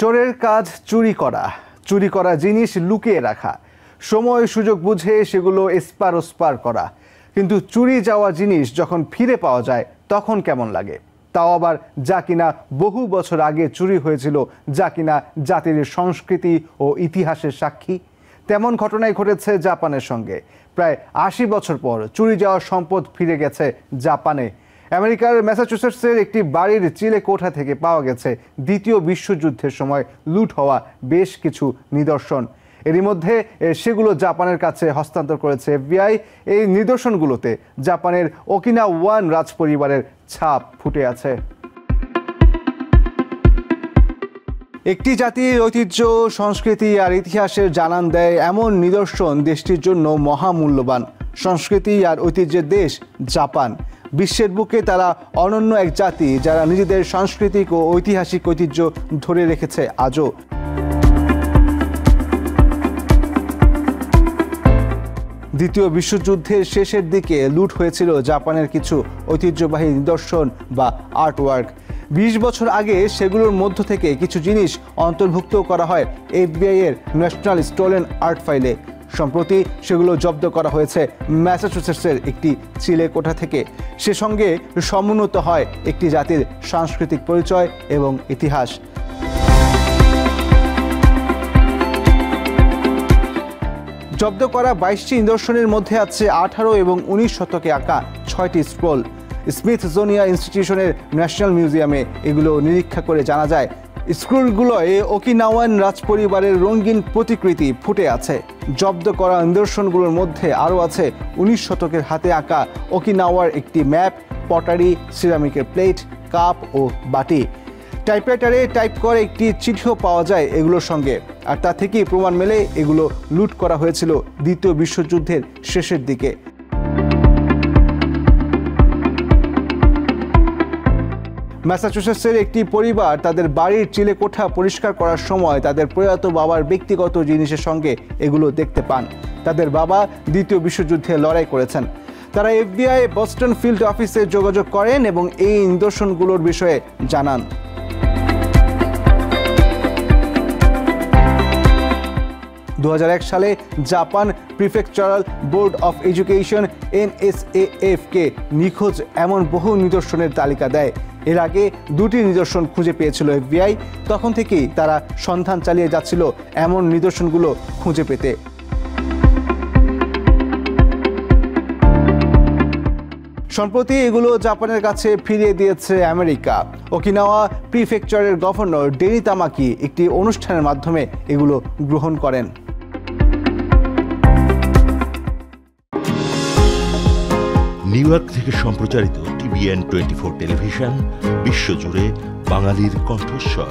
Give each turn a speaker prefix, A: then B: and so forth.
A: চোরের কাজ চুরি করা জিনিস লুকিয়ে রাখা, সময় সুযোগ বুঝে সেগুলো এসপার ওসপার করা। কিন্তু চুরি যাওয়া জিনিস যখন ফিরে পাওয়া যায় তখন কেমন লাগে? তাও আবার যা কিনা বহু বছর আগে চুরি হয়েছিল, যা কিনা জাতির সংস্কৃতি ও ইতিহাসের সাক্ষী। তেমন ঘটনাই ঘটেছে জাপানের সঙ্গে। প্রায় ৮০ বছর পর চুরি যাওয়া সম্পদ ফিরে গেছে জাপানে। আমেরিকার ম্যাসাচুসেটসের একটি বাড়ির চিলে কোঠা থেকে পাওয়া গেছে দ্বিতীয় বিশ্বযুদ্ধের সময় লুট হওয়া বেশ কিছু নিদর্শন। এরই মধ্যে সেগুলো জাপানের কাছে হস্তান্তর করেছে এফবিআই। এই নিদর্শনগুলোতে জাপানের ওকিনাওয়ান রাজপরিবারের ছাপ ফুটে আছে। একটি জাতির ঐতিহ্য, সংস্কৃতি আর ইতিহাসের জানান দেয় এমন নিদর্শন দেশটির জন্য মহামূল্যবান। সংস্কৃতি আর ঐতিহ্যের দেশ জাপান। বিশ্বের বুকে তারা অনন্য এক জাতি, যারা নিজেদের সাংস্কৃতিক ও ঐতিহাসিক ঐতিহ্য ধরে রেখেছে আজও। দ্বিতীয় বিশ্বযুদ্ধের শেষের দিকে লুট হয়েছিল জাপানের কিছু ঐতিহ্যবাহী নিদর্শন বা আর্টওয়ার্ক। ২০ বছর আগে সেগুলোর মধ্য থেকে কিছু জিনিস অন্তর্ভুক্ত করা হয় এফবিআই এর ন্যাশনাল স্টোলেন আর্ট ফাইলে। সম্প্রতি সেগুলো জব্দ করা হয়েছে ম্যাসাচুসেটসের একটি চিলে কোঠা থেকে। সে সঙ্গে সমুন্নত হয় একটি জাতির সাংস্কৃতিক পরিচয় এবং ইতিহাস। জব্দ করা ২২টি নিদর্শনের মধ্যে আছে ১৮ এবং ১৯ শতকে আঁকা ৬টি স্ক্রোল। স্মিথসোনিয়া ইনস্টিটিউশনের ন্যাশনাল মিউজিয়ামে এগুলো নিরীক্ষা করে জানা যায় স্ক্রোলগুলোয় ওকিনাওয়ান রাজপরিবারের রঙিন প্রতিকৃতি ফুটে আছে। জব্দ করা নিদর্শনগুলোর মধ্যে আরও আছে ১৯ শতকের হাতে আঁকা ওকিনাওয়ার একটি ম্যাপ, পটারি, সিরামিকের প্লেট, কাপ ও বাটি। টাইপরাইটারে টাইপ করে একটি চিঠিও পাওয়া যায় এগুলোর সঙ্গে। আর তা থেকেই প্রমাণ মেলে এগুলো লুট করা হয়েছিল দ্বিতীয় বিশ্বযুদ্ধের শেষের দিকে। ম্যাসাচুসেটসের একটি পরিবার তাদের বাড়ির চিলে কোঠা পরিষ্কার করার সময় তাদের প্রয়াত বাবার ব্যক্তিগত জিনিসের সঙ্গে এগুলো দেখতে পান। তাদের বাবা দ্বিতীয় বিশ্বযুদ্ধে লড়াই করেছেন। তারা এফবিআই বস্টন ফিল্ড অফিসে যোগাযোগ করেন এবং এই নিদর্শনগুলোর বিষয়ে জানান। দু ২০০১ সালে Japan prefectural board of education NSAF-কে নিখোঁজ এমন বহু নিদর্শনের তালিকা দেয়। এর আগে ২টি নিদর্শন খুঁজে পেয়েছিল এফবিআই। তখন থেকেই তারা সন্ধান চালিয়ে যাচ্ছিল এমন নিদর্শনগুলো খুঁজে পেতে। সম্প্রতি এগুলো জাপানের কাছে ফিরিয়ে দিয়েছে আমেরিকা। ওকিনাওয়া প্রিফেকচারের গভর্নর ডেনি তামাকি একটি অনুষ্ঠানের মাধ্যমে এগুলো গ্রহণ করেন।
B: নিউ ইয়র্ক থেকে সম্প্রচারিত TVN 24 টেলিভিশন বিশ্বজুড়ে বাঙালির কণ্ঠস্বর।